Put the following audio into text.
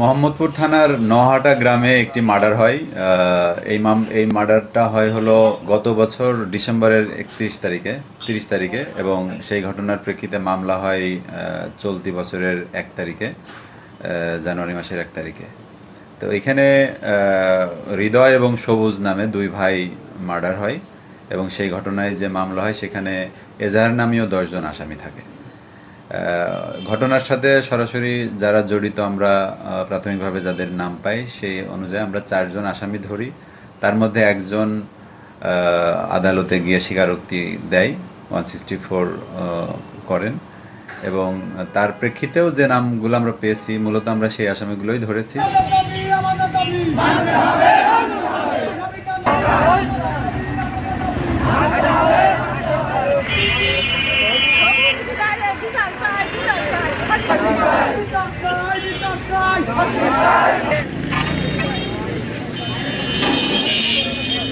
মোহাম্মদপুর থানার নহাটা গ্রামে একটি মার্ডার হয়। এই মার্ডারটা হয় হলো গত বছর ডিসেম্বরের 30 তারিখে এবং সেই ঘটনার প্রেক্ষিতে মামলা হয় চলতি বছরের 1 তারিখে, জানুয়ারি মাসের 1 তারিখে। তো এখানে হৃদয় এবং সবুজ নামে দুই ভাই মার্ডার হয় এবং সেই ঘটনায় যে মামলা হয় সেখানে এজাহার নামীয় 10 জন আসামি থাকে। ঘটনার সাথে সরাসরি যারা জড়িত আমরা প্রাথমিকভাবে যাদের নাম পাই সেই অনুযায়ী আমরা 4 জন আসামি ধরি। তার মধ্যে একজন আদালতে গিয়ে স্বীকারোক্তি দেয়, 164 করেন এবং তার প্রেক্ষিতেও যে নামগুলো আমরা পেয়েছি মূলত আমরা সেই আসামিগুলোই ধরেছি।